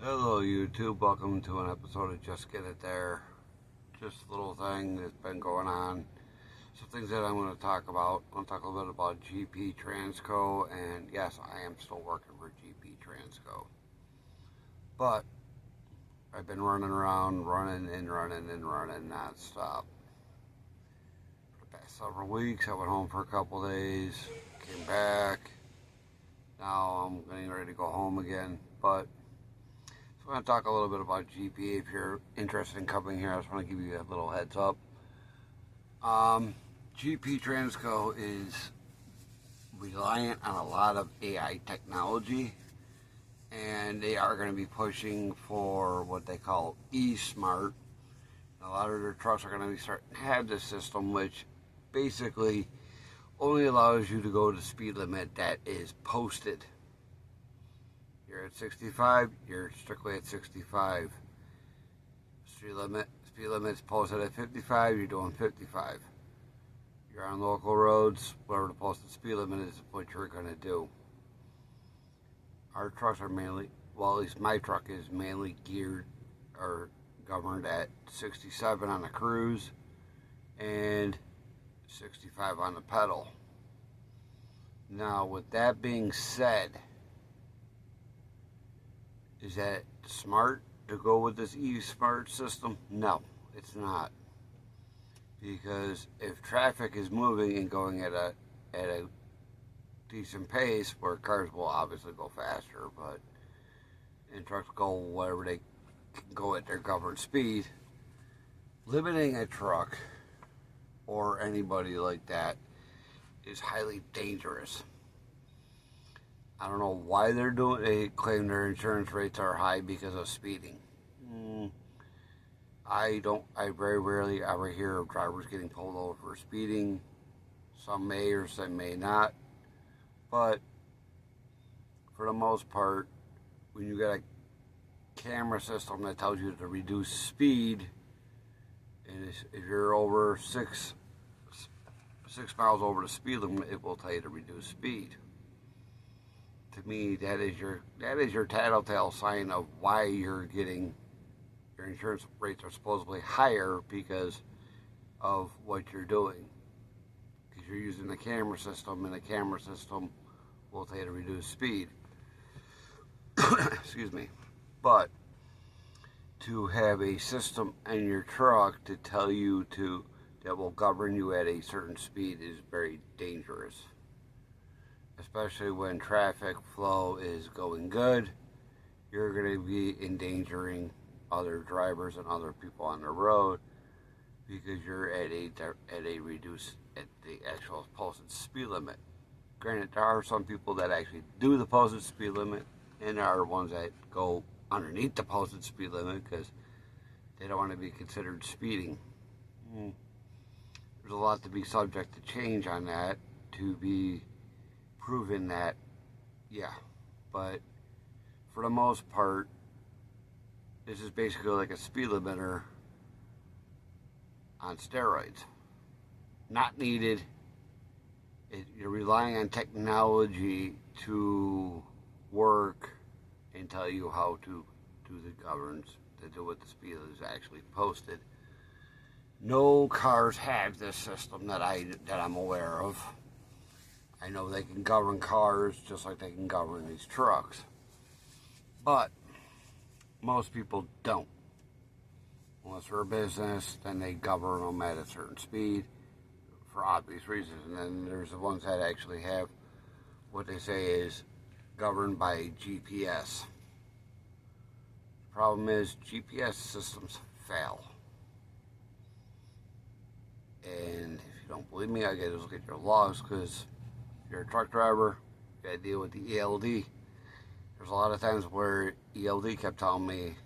Hello YouTube, welcome to an episode of Just Get It There. Just a little thing that's been going on. Some things that I'm going to talk about. I'm going to talk a little bit about GP Transco, and yes, I am still working for GP Transco. But I've been running around, running non-stop. For the past several weeks, I went home for a couple days, came back. Now I'm getting ready to go home again, but so I'm going to talk a little bit about GP. If you're interested in coming here, I just want to give you a little heads up. GP Transco is reliant on a lot of AI technology, and they are going to be pushing for what they call eSmart. A lot of their trucks are going to be starting to have this system, which basically only allows you to go to the speed limit that is posted. You're at 65, you're strictly at 65. Speed limit's posted at 55, you're doing 55. You're on local roads, whatever the posted speed limit is what you're going to do. Our trucks are mainly, well, at least my truck is mainly geared or governed at 67 on the cruise and 65 on the pedal. Now, with that being said, is that smart to go with this eSmart system? No, it's not. Because if traffic is moving and going at a decent pace, where cars will obviously go faster, and trucks go whatever they can go at their governed speed, limiting a truck or anybody like that is highly dangerous. I don't know why they claim their insurance rates are high because of speeding. I very rarely ever hear of drivers getting pulled over for speeding. Some may or some may not. But for the most part, when you got a camera system that tells you to reduce speed, and if you're over 6 miles over the speed limit, it will tell you to reduce speed. To me, that is your tattletale sign of why your insurance rates are supposedly higher because of what you're doing. Because you're using the camera system, and the camera system will tell you to reduce speed. Excuse me. But to have a system in your truck to tell you that will govern you at a certain speed is very dangerous. Especially when traffic flow is going good, you're going to be endangering other drivers and other people on the road because you're at the actual posted speed limit. Granted, there are some people that actually do the posted speed limit, and there are ones that go underneath the posted speed limit because they don't want to be considered speeding. There's a lot to be subject to change on that to be proven that, yeah, but for the most part, this is basically like a speed limiter on steroids. Not needed. You're relying on technology to work and tell you how to do the governs, to do what the speed is actually posted. No cars have this system that I'm aware of. I know they can govern cars just like they can govern these trucks. But most people don't. Unless they're a business, then they govern them at a certain speed for obvious reasons. And then there's the ones that actually have what they say is governed by GPS. The problem is GPS systems fail. And if you don't believe me, I gotta look at your logs, because you're a truck driver, you gotta deal with the ELD. There's a lot of times where ELD kept telling me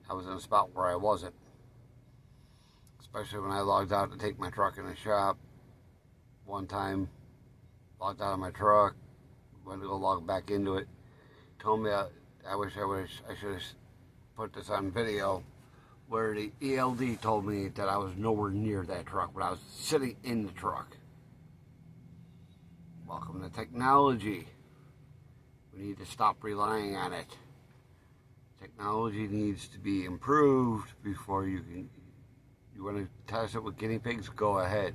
I was in a spot where I wasn't. Especially when I logged out to take my truck in the shop. One time, logged out of my truck, went to go log back into it. Told me I wish I should have put this on video, where the ELD told me that I was nowhere near that truck, but I was sitting in the truck. Welcome to technology. We need to stop relying on it. Technology needs to be improved before you can. You want to test it with guinea pigs? Go ahead.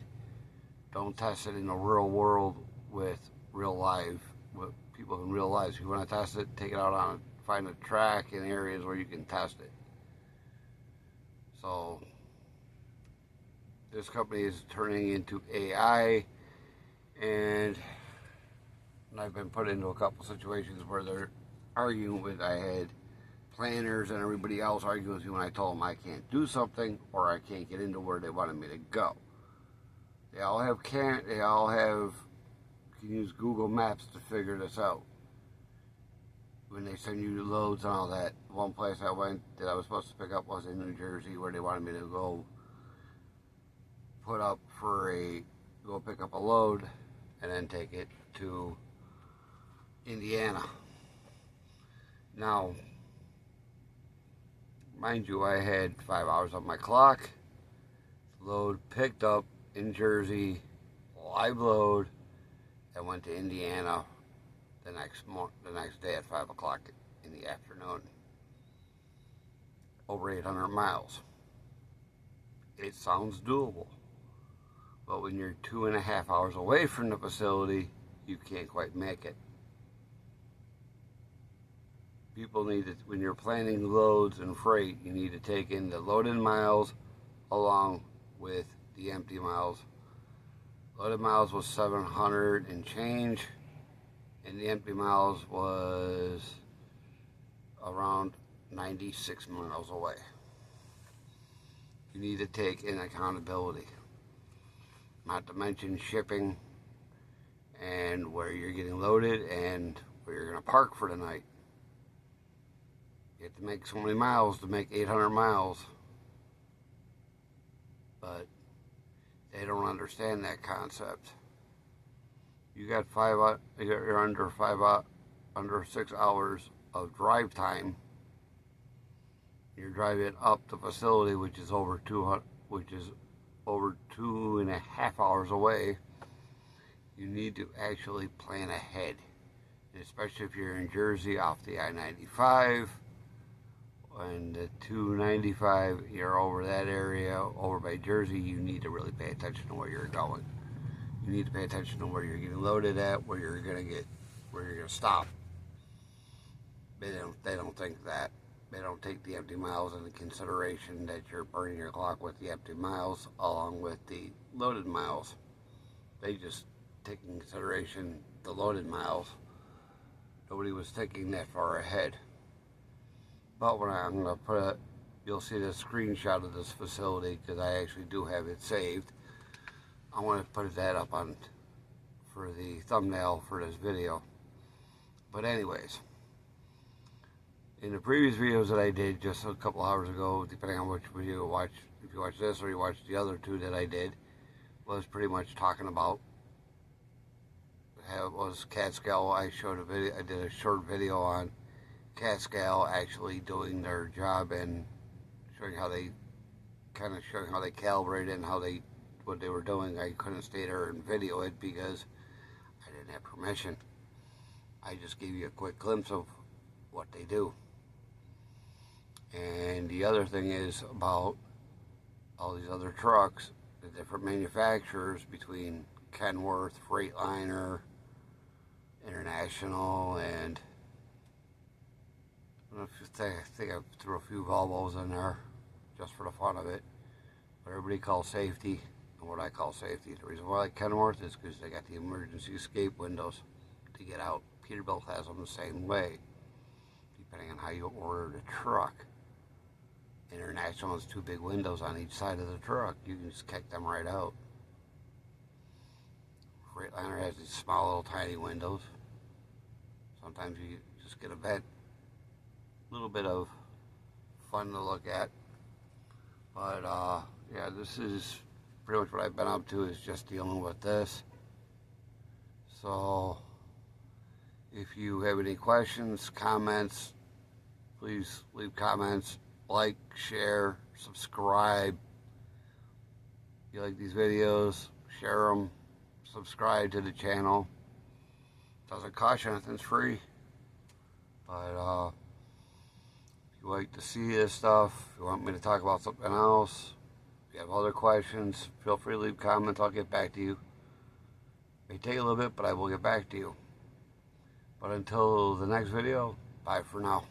Don't test it in the real world with real life, with people in real lives. If you want to test it, take it out on, find a track in areas where you can test it. So this company is turning into AI, and I've been put into a couple situations where they're arguing with. I had planners and everybody else arguing with me when I told them I can't do something or I can't get into where they wanted me to go. They all can use Google Maps to figure this out. When they send you loads and all that, one place I went that I was supposed to pick up was in New Jersey, where they wanted me to go pick up a load and then take it to Indiana. Now, mind you, I had 5 hours on my clock. Load picked up in Jersey, live load, and went to Indiana the next day at 5 o'clock in the afternoon. Over 800 miles. It sounds doable, but when you're 2.5 hours away from the facility, you can't quite make it. People need to, when you're planning loads and freight, you need to take in the loaded miles along with the empty miles. Loaded miles was 700 and change, and the empty miles was around 96 miles away. You need to take in accountability, not to mention shipping and where you're getting loaded and where you're going to park for the night. You have to make so many miles to make 800 miles, but they don't understand that concept. You're under 6 hours of drive time. You're driving up the facility, which is over 2.5 hours away. You need to actually plan ahead, and especially if you're in Jersey off the I-95 and the 295. You're over that area, over by Jersey. You need to really pay attention to where you're going. You need to pay attention to where you're getting loaded at, where you're gonna stop. They don't think that. They don't take the empty miles into consideration, that you're burning your clock with the empty miles along with the loaded miles. They just take in consideration the loaded miles. Nobody was thinking that far ahead. But when I'm going to you'll see the screenshot of this facility, because I actually do have it saved. I want to put that up for the thumbnail for this video. But anyways, in the previous videos that I did just a couple hours ago, depending on which video you watch, if you watch this or you watch the other two that I did, was pretty much talking about, it was CATScale. I did a short video on CATScale actually doing their job and showing how they calibrated and what they were doing. I couldn't stay there and video it because I didn't have permission. I just gave you a quick glimpse of what they do. And the other thing is about all these other trucks, the different manufacturers between Kenworth, Freightliner, International, and I think I threw a few Volvos in there just for the fun of it. But everybody calls safety, and what I call safety. The reason why I like Kenworth is because they got the emergency escape windows to get out. Peterbilt has them the same way, depending on how you order the truck. International has 2 big windows on each side of the truck. You can just kick them right out. Freightliner has these small little tiny windows. Sometimes you just get a little bit of fun to look at. But yeah, this is pretty much what I've been up to, is just dealing with this. So if you have any questions, comments, please leave comments. Like, share, subscribe. If you like these videos, share them, subscribe to the channel. Doesn't cost you anything, it's free. But like to see this stuff, if you want me to talk about something else, if you have other questions, feel free to leave comments. I'll get back to you. It may take a little bit, but I will get back to you. But until the next video, bye for now.